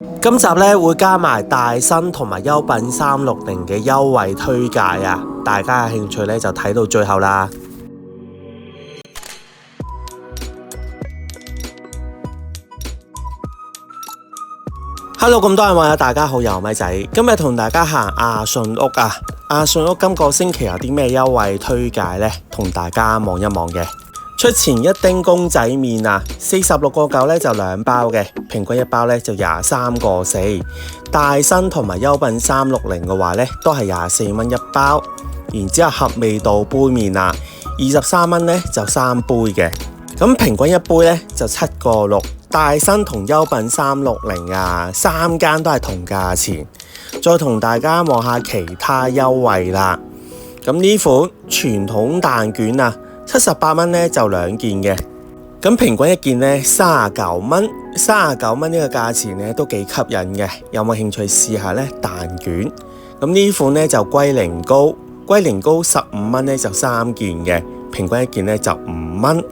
今集咧會加埋大新同埋優品360嘅優惠推介啊！大家有興趣咧就睇到最後啦。Hello， 咁多位網友大家好，又係咪仔，今日同大家行阿信屋啊！阿信屋今個星期有啲咩優惠推介呢？同大家望一望嘅。出前一丁公仔麵啊，46.9咧就2包嘅，平均一包咧就23.4。大新同埋優品360嘅話咧都係24蚊一包。然之後合味道杯麵啊，23蚊咧就3杯嘅，咁平均一杯咧就7.6。大新同優品360啊，3間都係同價錢。再同大家望下其他優惠啦。咁呢款傳統蛋卷啊，78蚊咧就2件嘅，咁平均一件咧39蚊，39蚊呢個價錢咧都幾吸引嘅。有冇興趣試下咧蛋卷？咁呢款咧就龜苓膏15蚊咧就3件嘅，平均一件咧就5蚊。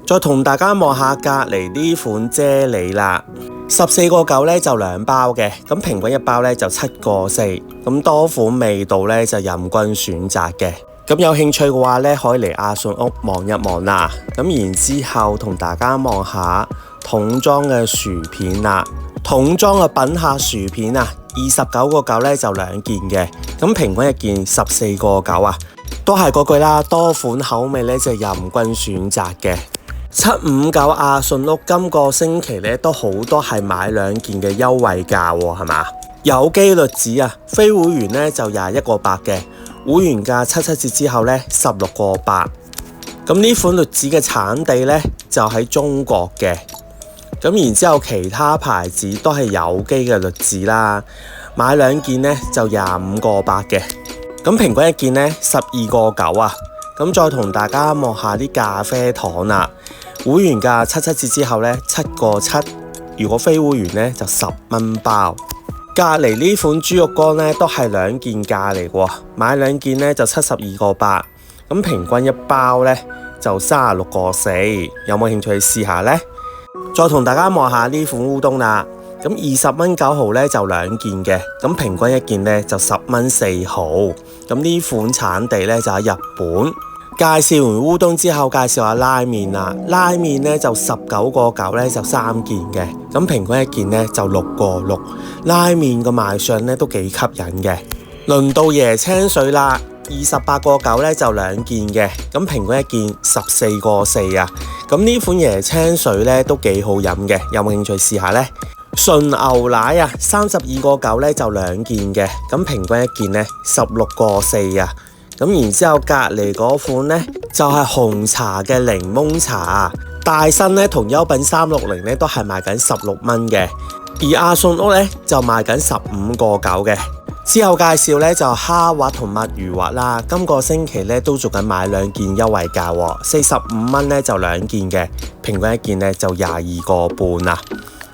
再同大家望下隔離呢款啫喱啦，14.9咧就2包嘅，咁平均一包咧就7.4，咁多款味道咧就任君選擇嘅。咁有興趣嘅話咧，可以嚟阿信屋望一望啦。咁然之後同大家望下桶裝嘅薯片啦，桶裝嘅品客薯片啊，29.9咧就2件嘅，咁平均一件14.9啊，都係嗰句啦，多款口味咧就任君選擇嘅。759阿信屋今個星期咧都好多係買2件嘅優惠價喎，係嘛？有機栗子啊，非會員咧就21.8嘅，會員價77折之後咧16.8。咁呢款栗子嘅產地咧就喺中國嘅，咁然之後其他牌子都係有機嘅栗子啦，買2件咧就25.8嘅，咁平均一件咧12.9啊。咁再同大家望下啲咖啡糖啦，會員價77折之後咧7.7，如果非會員咧就10蚊包。隔離呢款豬肉乾咧都係2件價嚟喎，買2件咧就72.8，咁平均一包咧就36.4，有冇興趣試下呢？再同大家望下呢款烏冬啦，咁20蚊9毫咧就2件嘅，咁平均一件咧就10蚊4毫，咁呢款產地咧就喺日本。介紹完烏冬之後，介紹下拉麵啦。拉麵咧就19.9咧就3件嘅，咁平均一件咧就6.6。拉麵個賣相咧都幾吸引嘅。輪到椰青水啦，28.9咧就2件嘅，咁平均一件14.4啊。咁呢款椰青水咧都幾好飲嘅，有冇興趣試下呢？純牛奶啊，32.9咧就2件嘅，咁平均一件咧16.4啊。咁然之後隔離嗰款呢，就係紅茶嘅檸檬茶啊，大新呢同優品360呢都係賣緊16蚊嘅，而阿信屋呢就賣緊15.9嘅。之後介紹呢就蝦滑同墨魚滑啦，今個星期呢都做緊買2件優惠價喎，45蚊呢就2件嘅，平均一件呢就22.5啊。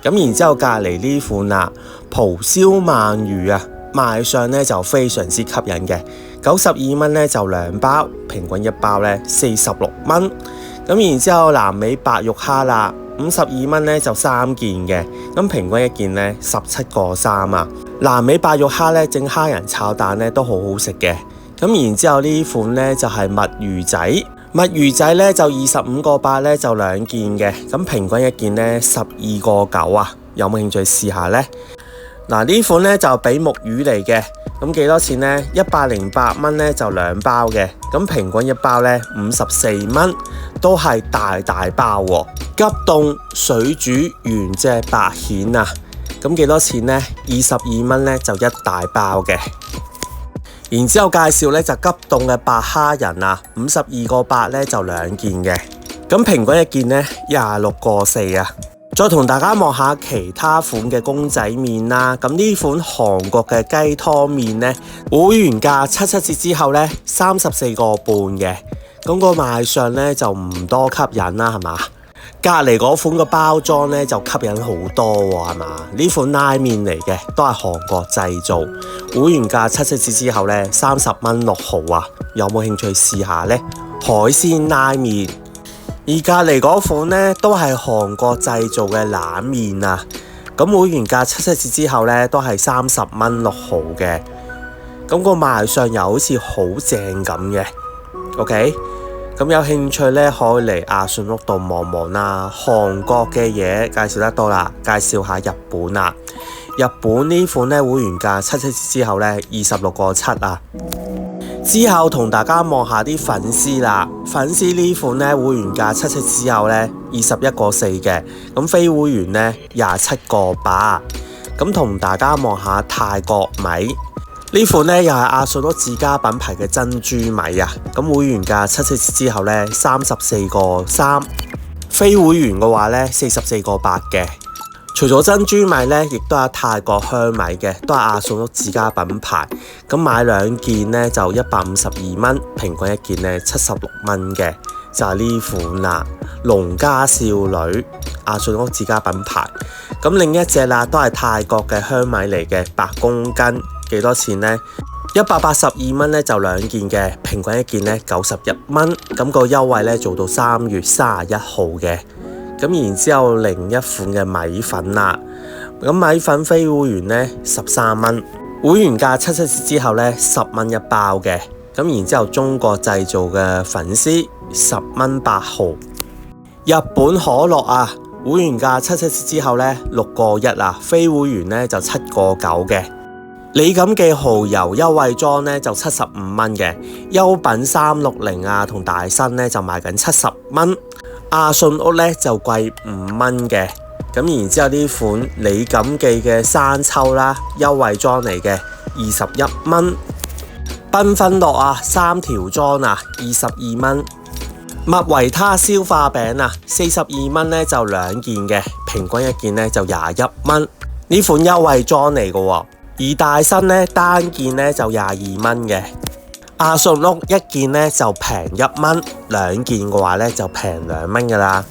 咁然之後隔離呢款啦，蒲燒鰻魚啊，賣相呢就非常之吸引嘅。92蚊咧就2包，平均一包咧46蚊。咁然之後南美白肉蝦啦，52蚊咧就3件嘅，咁平均一件咧17.3啊。南美白肉蝦咧整蝦仁炒蛋咧都好好食嘅。咁然之後呢款咧就係墨魚仔，墨魚仔咧就25.8咧就2件嘅，咁平均一件咧12.9啊。有冇興趣試下呢？嗱，呢款咧就比目魚嚟嘅，咁幾多錢呢？108蚊咧就2包嘅，咁平均一包咧54蚊，都係大包喎。急凍水煮原隻白蜆啊，咁幾多錢呢？22蚊咧就1大包嘅。然之後介紹咧就急凍嘅白蝦仁啊，52.8咧就2件嘅，咁平均一件咧26.4啊。再同大家望下其他款嘅公仔麵啦，咁呢款韓國嘅雞湯麵呢，會員價77折之後呢34.5嘅，咁個賣相呢就唔多吸引啦，係嘛？隔離嗰款個包裝呢就吸引好多喎，係嘛？呢款拉麵嚟嘅，都係韓國製造，會員價77折之後呢30蚊6毫啊，有冇興趣試下呢？海鮮拉麵。而隔離嗰款呢，都係韓國製造嘅冷麵啊！咁會員價77折之後呢，都係30蚊6毫嘅。咁個賣相又好似好正咁嘅。OK， 咁有興趣呢，可以嚟阿信屋度望望啦。韓國嘅嘢介紹得多啦，介紹下日本啦。日本呢款呢，會員價77折之後呢，26個7啊。之後同大家望下啲粉絲啦，粉絲呢款呢，會員價77折之後呢，21個4嘅，咁非會員呢，27個8。咁同大家望下泰國米呢款呢，又係阿信屋自家品牌嘅珍珠米啊，咁會員價77折之後呢，34個3，非會員嘅話呢，44個8嘅。除咗珍珠米呢，亦都有泰國香米嘅，都係阿信屋自家品牌。咁買2件呢，就152蚊，平均一件呢76蚊嘅，就係呢款啦。農家少女，阿信屋自家品牌。咁另一隻啦，都係泰國嘅香米嚟嘅，8公斤，幾多錢呢？182蚊呢就2件嘅，平均一件呢91蚊。咁個優惠呢做到3月31號嘅。咁然之後另一款嘅米粉啦，咁米粉非會員呢13蚊，會員價77折之後呢10蚊一包嘅。咁然之後中國製造嘅粉絲10蚊8毫。日本可樂啊，會員價77折之後呢6個1啊，非會員呢就7個9嘅。李錦記蠔油優惠裝呢就75蚊嘅，優品360啊同大新呢就賣緊70蚊。阿信屋呢就貴5蚊嘅。咁然之後呢款李錦記嘅生抽啦，優惠裝嚟嘅21蚊。繽紛樂啊3條裝啊22蚊。麥維他消化餅啊42蚊呢就2件嘅，平均一件呢就21蚊。呢款優惠裝嚟嘅喎。而大新呢單件呢就22蚊嘅。阿信屋一件呢就平1蚊，2件嘅話呢就平2蚊噶啦。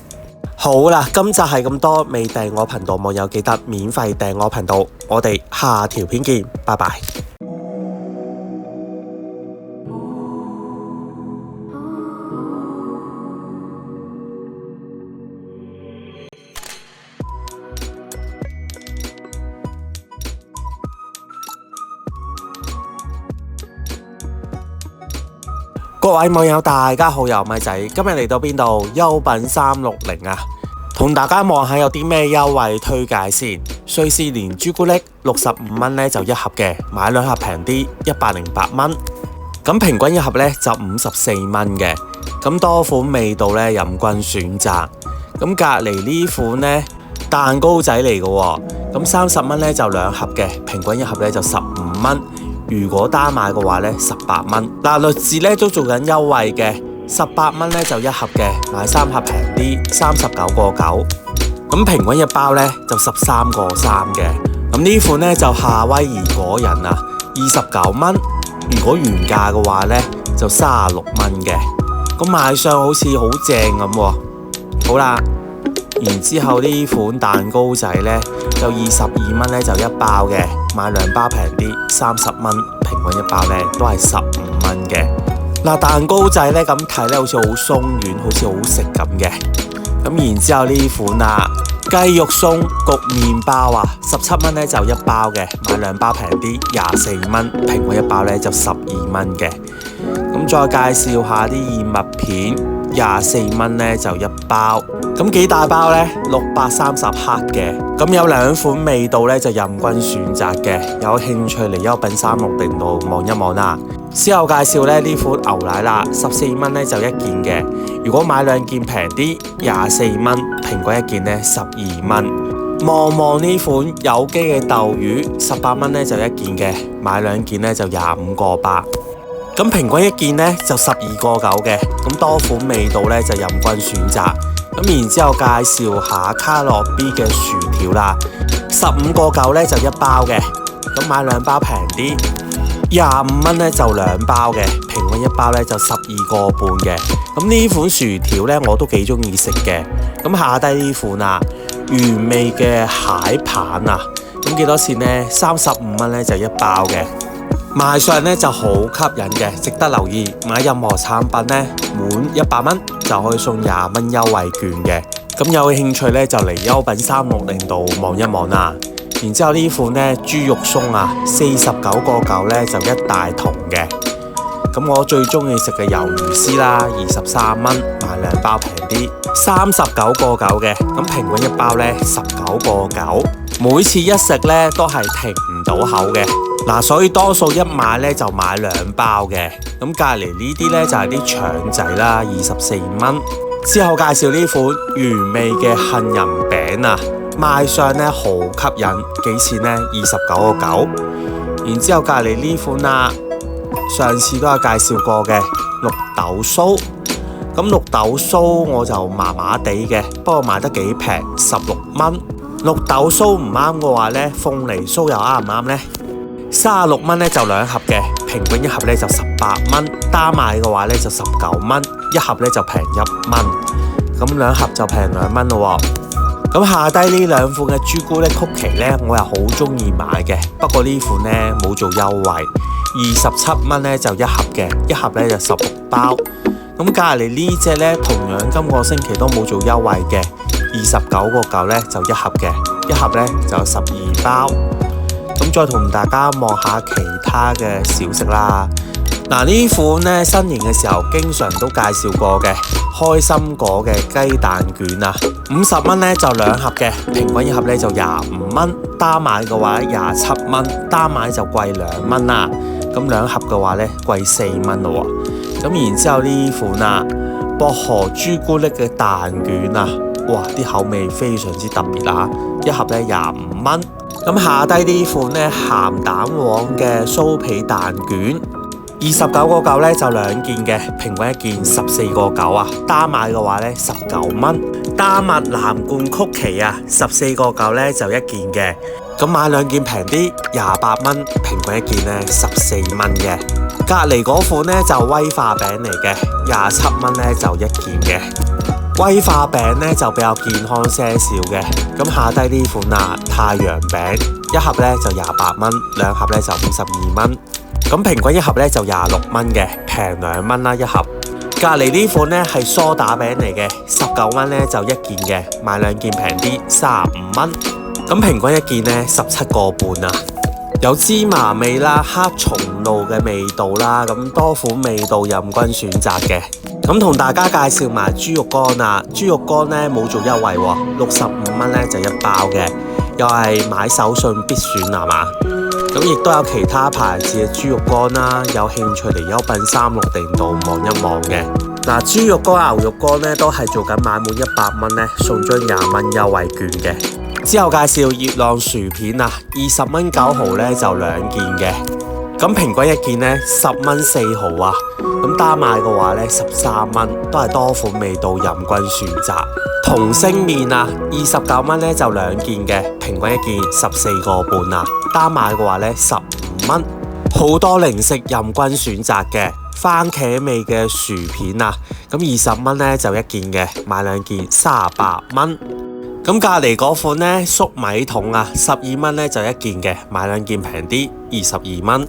好啦，今集係咁多，未訂我頻道網友記得免費訂我頻道，我哋下條片見，拜拜。各位網友大家好，又米仔，今日嚟到邊度？優品360啊，同大家望下有啲咩優惠推介先。瑞士蓮朱古力65蚊呢就一盒嘅，買2盒平啲108蚊。咁平均一盒呢就54蚊嘅。咁多款味道呢任君選擇。咁隔離呢款呢蛋糕仔嚟嘅喎，咁30蚊呢就2盒嘅，平均一盒呢就15蚊。如果單買嘅話呢18蚊。嗱，律治呢都做緊優惠嘅，18蚊呢就一盒嘅，買3盒平啲39個9。咁平均一包呢就13個3嘅。咁呢款呢就夏威夷果仁啊，29蚊。如果原價嘅話呢就36蚊嘅。咁賣相好似好正咁喎。好啦，然之後呢款蛋糕仔呢就22蚊呢就一包嘅，買2包平啲30蚊，平均一包呢都係15蚊嘅。嗱，蛋糕仔呢咁睇呢好似好鬆軟，好似好食咁嘅。咁然之後呢款啊雞肉鬆焗麵包啊，17蚊呢就一包嘅，買2包平啲24蚊，平均一包呢就12蚊嘅。咁再介紹下啲燕麥片，24蚊呢就一包。咁幾大包呢？630克嘅。咁有2款味道呢就任君選擇嘅，有興趣嚟優品360度望一望啦。之後介紹呢款牛奶啦，14蚊呢就一件嘅，如果買2件平啲24蚊，平均一件呢12蚊。望望呢款有機嘅豆魚，18蚊呢就一件嘅，買2件呢就25個8。咁平均一件呢就12個9嘅。咁多款味道呢就任君選擇。咁然之後介紹下卡樂 B 嘅薯條啦，15個9呢就一包嘅，咁買2包平啲25蚊呢就2包嘅，平均一包呢就12個半嘅。咁呢款薯條呢我都幾中意食嘅。咁下低呢款啊原味嘅蟹棒啊，咁幾多錢呢？35蚊呢就一包嘅。賣相呢就好吸引嘅，值得留意。買任何產品呢滿100蚊就可以送20蚊優惠券嘅。咁有興趣咧就嚟優品360度望一望啦。然之後呢款咧豬肉鬆啊，49.9咧就一大桶嘅。咁我最中意食嘅魷魚絲啦，23蚊，買2包平啲，39.9嘅。咁平均一包咧19.9，每次一食咧都係停唔到口嘅。嗱，所以多數一買咧就買2包嘅。咁隔離呢啲咧就係啲腸仔啦，24蚊。之後介紹呢款原味嘅杏仁餅啊，賣相咧好吸引，幾錢呢？29.9。然之後隔離呢款啦，上次都有介紹過嘅綠豆酥。咁綠豆酥我就麻麻地嘅，不過賣得幾平，16蚊。綠豆酥唔啱嘅話呢，鳳梨酥又啱唔啱呢？36蚊咧就2盒嘅，平均一盒咧就18蚊，單買嘅話咧就19蚊，一盒咧就平1蚊，咁2盒就平2蚊咯。咁下低呢2款嘅朱古力曲奇咧，我又好中意買嘅，不過呢款咧冇做優惠，27蚊咧就一盒嘅，一盒咧就16包。咁隔離呢隻咧同樣今個星期都冇做優惠嘅，29.9咧就一盒嘅，一盒咧就有12包。咁再同大家望下其他嘅小食啦。嗱，呢款呢新年嘅時候經常都介紹過嘅開心果嘅雞蛋卷啊，50蚊呢就2盒嘅，平均一盒呢就25蚊，單買嘅話27蚊，單買就貴2蚊啦。咁2盒嘅話呢貴4蚊咯。咁然之後呢款啊薄荷朱古力嘅蛋卷啊，哇，啲口味非常之特別啊，一盒呢25蚊。咁下低呢款呢鹹蛋黃嘅酥皮蛋卷，29.9咧就2件嘅，平均一件14.9啊，單買嘅話呢19蚊。丹麥藍罐曲奇啊，14.9咧就一件嘅，咁買2件平啲，28蚊，平均一件呢14蚊嘅。隔離嗰款呢就威化餅嚟嘅，27蚊呢就一件嘅。威化餅咧就比較健康些少嘅，咁下低呢款啊太陽餅，一盒咧就28蚊，2盒咧就52蚊，咁平均一盒咧就26蚊嘅，平2蚊啦一盒。隔離呢款咧係梳打餅嚟嘅，19蚊咧就一件嘅，買2件平啲35蚊，咁平均一件咧17.5啊。有芝麻味啦、黑松露嘅味道啦，咁多款味道任君選擇嘅。咁同大家介紹埋豬肉乾啊，豬肉乾咧冇做優惠喎，65蚊咧就一包嘅，又係買手信必選係嘛？咁亦都有其他牌子嘅豬肉乾啦，有興趣嚟優品360度望一望嘅。嗱，豬肉乾、牛肉乾咧都係做緊買滿100蚊咧送張20蚊優惠券嘅。之後介紹熱浪薯片啊，20蚊9毫咧就2件嘅，咁平均一件呢10蚊4毫啊，咁單買嘅話呢13蚊，都係多款味道任君選擇。同星麵啊，29蚊咧就2件嘅，平均一件14.5啊，單買嘅話呢15蚊。好多零食任君選擇嘅，番茄味嘅薯片啊，咁20蚊咧就一件嘅，買2件38蚊。咁隔離嗰款呢粟米筒啊，12蚊咧就一件嘅，買2件平啲22蚊，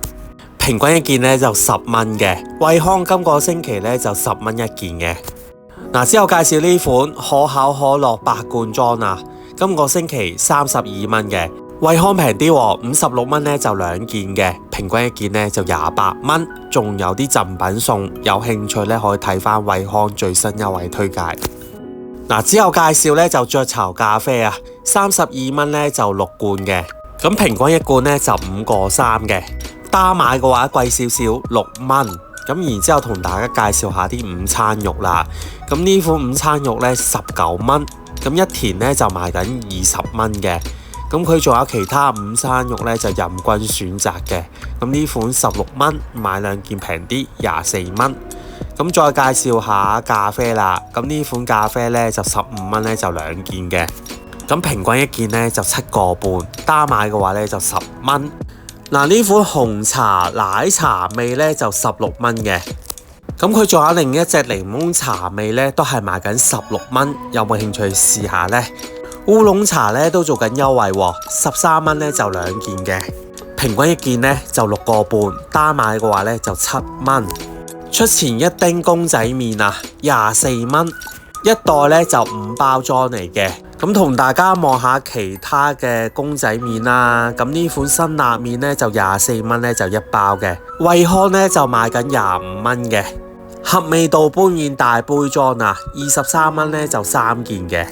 平均一件咧就10蚊嘅。惠康今個星期咧就10蚊一件嘅。嗱，之後介紹呢款可口可樂8罐裝啊，今個星期32蚊嘅，惠康平啲喎，56蚊咧就2件嘅，平均一件咧就28蚊，仲有啲贈品送，有興趣咧可以睇翻惠康最新優惠推介。嗱，之後介紹咧就雀巢咖啡啊，32蚊咧就6罐嘅，咁平均一罐咧就5.3嘅，單買嘅話貴少少6蚊。咁然之後同大家介紹下啲午餐肉啦，咁呢款午餐肉咧19蚊，咁一田咧就賣緊20蚊嘅，咁佢仲有其他午餐肉咧就任君選擇嘅，咁呢款16蚊，買2件平啲24蚊。咁再介紹下咖啡啦，咁呢款咖啡咧就15蚊咧就2件嘅，咁平均一件咧就7.5，單買嘅話咧就10蚊。嗱，呢款紅茶奶茶味咧就16蚊嘅，咁佢仲有另一隻檸檬茶味咧都係賣緊16蚊，有冇興趣試下呢？烏龍茶咧都做緊優惠喎，13蚊咧就2件嘅，平均一件咧就6.5，單買嘅話咧就7蚊。出前一丁公仔麵啊，24蚊，一袋咧就5包裝嚟嘅。咁同大家望下其他嘅公仔麵啦。咁呢款辛辣麵咧就24蚊咧就1包嘅，惠康咧就賣緊25蚊嘅。合味道杯麵大杯裝啊，23蚊咧就3件嘅。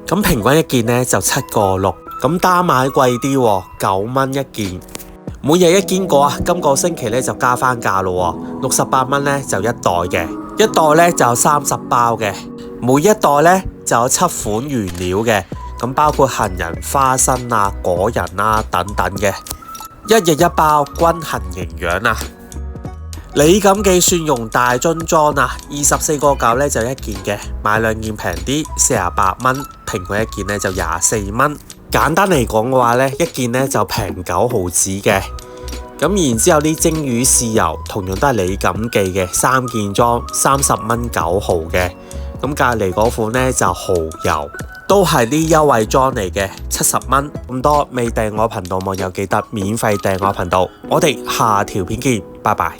咁平均一件咧就7個6，咁單買貴啲喎，9蚊一件。每日一堅果啊，今個星期咧就加翻價咯喎，68蚊咧就一袋嘅，一袋咧就有30包嘅，每一袋咧就有7款原料嘅，咁包括杏仁、花生啊、果仁啊等等嘅，一日一包，均衡營養啊。李錦記蒜蓉大樽裝啊，24個9咧就一件嘅，買2件平啲，48蚊，平均一件咧就24蚊。簡單嚟講嘅話咧，一件咧就平9毫子嘅。咁然之後啲蒸魚豉油同樣都係李錦記嘅，3件裝30蚊9毫嘅。咁隔離嗰款咧就蠔油，都係啲優惠裝嚟嘅，70蚊咁多。未訂我頻道網友記得免費訂我頻道。我哋下條片見，拜拜。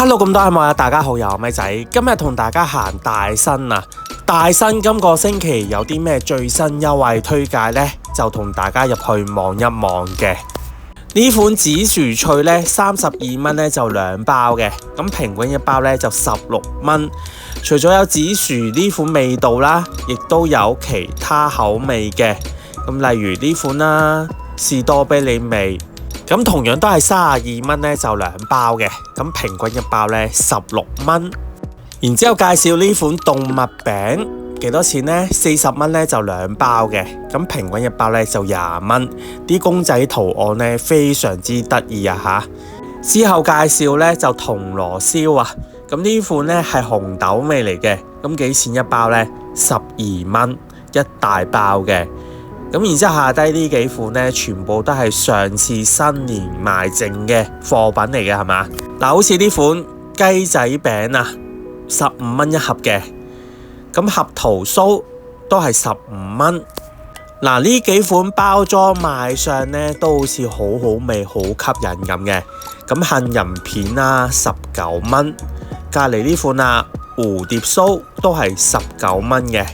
Hello， 咁多位網友大家好，又係咪仔？今日同大家行大新啊！大新今個星期有啲咩最新優惠推介呢？就同大家入去望一望嘅。呢款紫薯脆呢，32蚊呢就2包嘅，咁平均一包呢就16蚊。除咗有紫薯呢款味道啦，亦都有其他口味嘅，咁例如呢款啦，士多啤梨味。咁同樣都係32蚊咧就2包嘅，咁平均一包咧16蚊。然之後介紹呢款動物餅，幾多錢呢？40蚊咧就2包嘅，咁平均一包咧就20蚊。啲公仔圖案咧非常之得意啊吓！之後介紹咧就銅鑼燒啊，咁呢款咧係紅豆味嚟嘅，咁幾錢一包咧？12蚊一大包嘅。咁然之後下低呢幾款呢，全部都係上次新年賣剩嘅貨品嚟嘅，係嘛？嗱，好似呢款雞仔餅啊，15蚊一盒嘅，咁核桃酥都係15蚊。嗱，呢幾款包裝賣相呢，都好似好好味、好吸引咁嘅。咁杏仁片啊，19蚊。隔離呢款啊，蝴蝶酥都係19蚊嘅。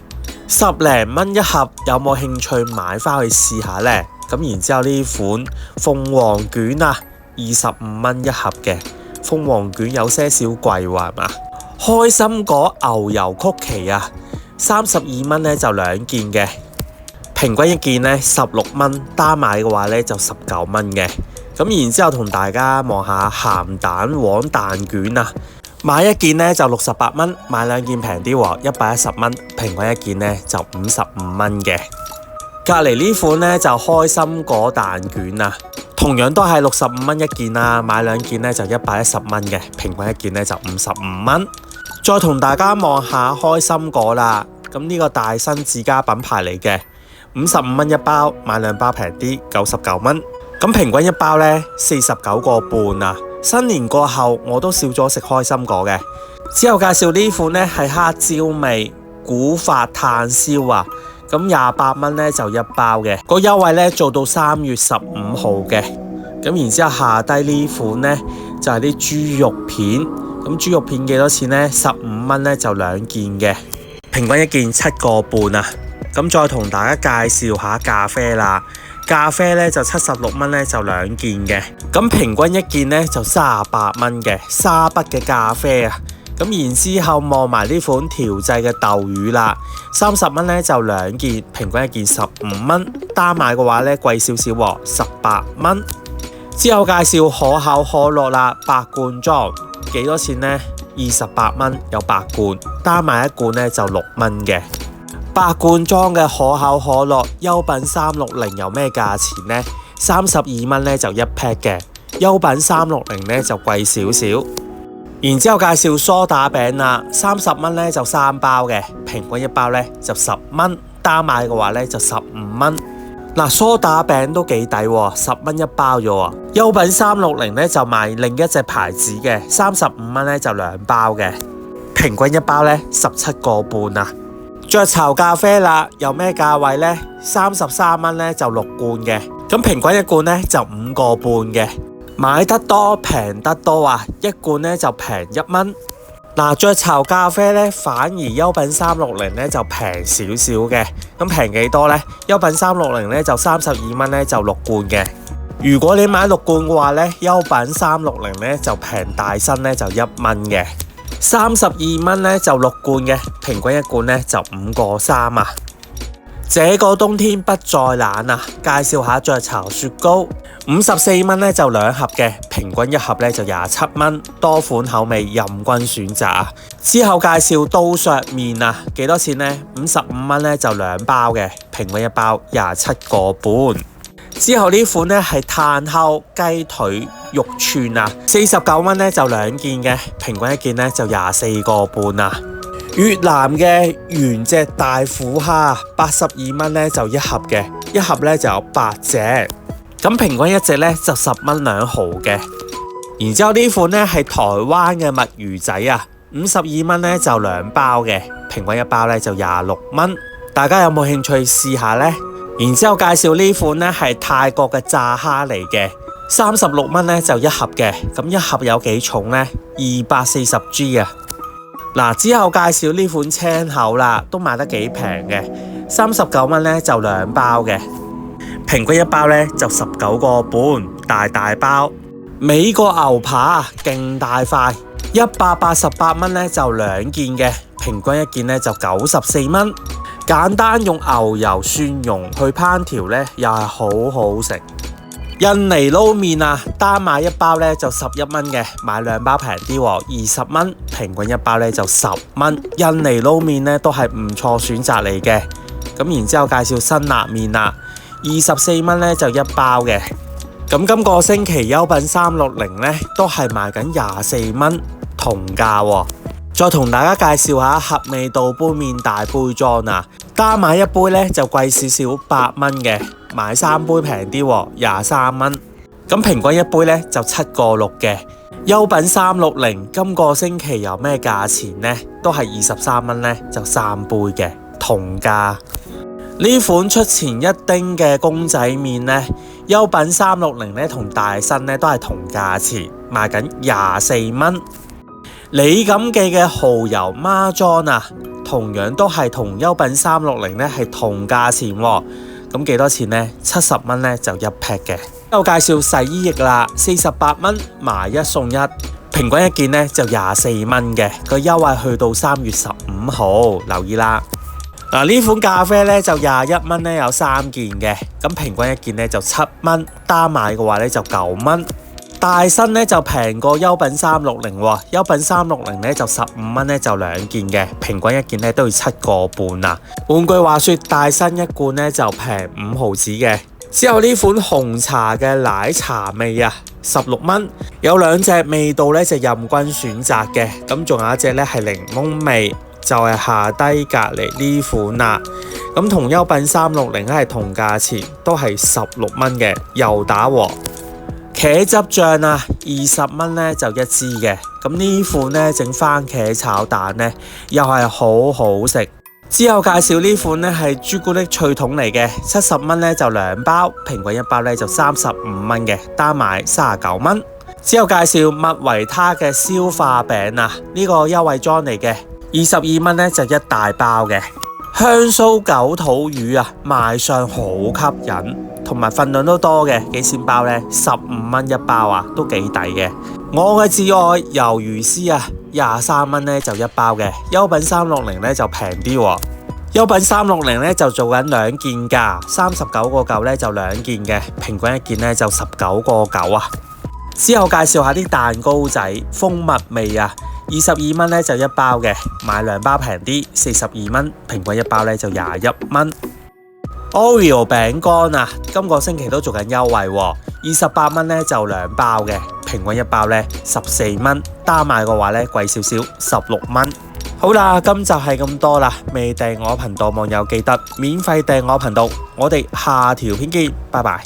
10零蚊一盒，有冇興趣買翻去試下呢？咁然之後呢款鳳凰卷啊，25蚊一盒嘅，鳳凰卷有些少貴喎，係嘛？開心果牛油曲奇啊，32蚊咧就2件嘅，平均一件咧16蚊，單買嘅話咧就19蚊嘅。咁然之後同大家望下鹹蛋黃蛋卷啊。買一件呢就68蚊，買2件平啲喎，110蚊，平均一件呢就55蚊嘅。隔離呢款呢就開心果蛋卷啊，同樣都係65蚊一件啊，買2件呢就110蚊嘅，平均一件呢就55蚊。再同大家望下開心果啦，咁呢個大新自家品牌嚟嘅，55蚊一包，買2包平啲，99蚊，咁平均一包呢49個半啊。新年過後我都少咗食開心果嘅。之後介紹呢款呢係黑椒味古法炭燒啊，咁28蚊呢就1包嘅，個優惠呢做到3月15號嘅。咁然之後下低呢款呢就係啲豬肉片，咁豬肉片幾多錢呢？15蚊呢就2件嘅，平均一件7個半啊。咁再同大家介紹下咖啡啦。咖啡咧就76蚊咧就2件嘅，咁平均一件咧就38蚊嘅沙筆嘅咖啡啊。咁然之後望埋呢款調製嘅豆乳啦，30蚊咧就2件，平均一件15蚊，單買嘅話咧貴少少喎，18蚊。之後介紹可口可樂啦，8罐裝幾多錢呢？28蚊有8罐，單買一罐咧就6蚊嘅。8罐裝嘅可口可樂優品360有咩價錢呢？32蚊咧就1 pack 嘅，優品360咧就貴少少。然之後介紹梳打餅啦，30蚊咧就3包嘅，平均一包咧就10蚊，單買嘅話咧就15蚊。嗱，梳打餅都幾抵喎，10蚊一包咗喎。優品360咧就賣另一隻牌子嘅，35蚊咧就2包嘅，平均一包咧17個半啊。雀巢咖啡啦，有咩價位呢？33蚊呢就6罐嘅，咁平均一罐呢就5個半嘅。買得多平得多啊，一罐呢就平1蚊。嗱，雀巢咖啡呢反而優品360呢就平少少嘅，咁平幾多呢？優品360呢就32蚊呢就6罐嘅。如果你買6罐嘅話呢，優品360呢就平大身呢就1蚊嘅。32蚊呢就6罐嘅，平均一罐呢就5個3啊。這個冬天不再冷啊！介紹下雀巢雪糕，54蚊呢就2盒嘅，平均一盒呢就27蚊，多款口味任君選擇啊。之後介紹刀削麵啊，幾多錢呢？55蚊呢就2包嘅，平均一包27個半。之後呢款呢係炭烤雞腿肉串啊，49蚊呢就2件嘅，平均一件呢就24個半啊。越南嘅原隻大虎蝦82蚊呢就1盒嘅，一盒呢就有8隻，咁平均一隻呢就10蚊2毫嘅。然之後呢款呢係台灣嘅墨魚仔啊，52蚊呢就2包嘅，平均一包呢就26蚊。大家有冇興趣試下呢？然之後介紹呢款呢係泰國嘅炸蝦嚟嘅，36蚊呢就1盒嘅，咁一盒有幾重呢？240G 啊。嗱，之後介紹呢款青口啦，都賣得幾平嘅，39蚊呢就2包嘅，平均一包呢就19個半，大包。美國牛扒啊，勁大塊，188蚊呢就2件嘅，平均一件呢就94蚊。簡單用牛油蒜蓉去烹調呢，又係好好食。印尼撈麵啊，單買一包呢就11蚊嘅，買2包平啲喎，20蚊，平均一包呢就10蚊。印尼撈麵呢都係唔錯選擇嚟嘅。咁然之後介紹辛辣麵啦，24蚊呢就1包嘅。咁今個星期優品360呢都係賣緊24蚊，同價喎。再同大家介紹下合味道杯麵大杯裝啊，單買一杯呢就貴少少8蚊嘅，買3杯平啲喎，23蚊。咁平均一杯呢就7個6嘅。優品360今個星期有咩價錢呢？都係23蚊呢就3杯嘅，同價。呢款出前一丁嘅公仔麵呢，優品360呢同大新呢都係同價錢，賣緊24蚊。李錦記嘅蠔油孖裝啊，同樣都係同優品360呢係同價錢喎。咁幾多錢呢？70蚊呢就1劈嘅。又介紹洗衣液啦，48蚊買1送1，平均一件呢就24蚊嘅，個優惠去到3月15號，留意啦。嗱，呢款咖啡呢就21蚊呢有3件嘅，咁平均一件呢就7蚊，單買嘅話呢就9蚊。大新呢就平過優品360喎，優品360呢就15蚊呢就2件嘅，平均一件呢都要7個半啊。換句話說，大新一罐呢就平5毫子嘅。之後呢款紅茶嘅奶茶味啊，16蚊，有2隻味道呢就任君選擇嘅，咁仲有一隻呢係檸檬味，就係下低隔離呢款啦。咁同優品360係同價錢，都係16蚊嘅，又打和。茄汁醬啊，20蚊呢就1支嘅，咁呢款呢整番茄炒蛋呢又係好好食。之後介紹呢款呢係朱古力脆筒嚟嘅，70蚊呢就2包，平均一包呢就35蚊嘅，單買39蚊。之後介紹麥維他嘅消化餅啊，呢個優惠裝嚟嘅，22蚊呢就1大包嘅。香酥狗肚魚啊，賣相好吸引，同埋份量都多嘅，幾錢包呢？15蚊1包啊，都幾抵嘅。我嘅摯愛魷魚絲啊，23蚊呢就1包嘅，優品360呢就平啲喎。優品360呢就做緊2件價，39個9呢就2件嘅，平均一件呢就19個9啊。之後介紹下啲蛋糕仔，蜂蜜味啊，22蚊呢就1包嘅，買2包平啲，42蚊，平均一包呢就21蚊。Oreo 餅乾啊，今個星期都做緊優惠喎，28蚊呢就2包嘅，平均一包呢14蚊，單買嘅話呢貴少少16蚊。好啦，今集係咁多啦，未訂我頻道網友記得免費訂我頻道，我哋下條片見，拜拜。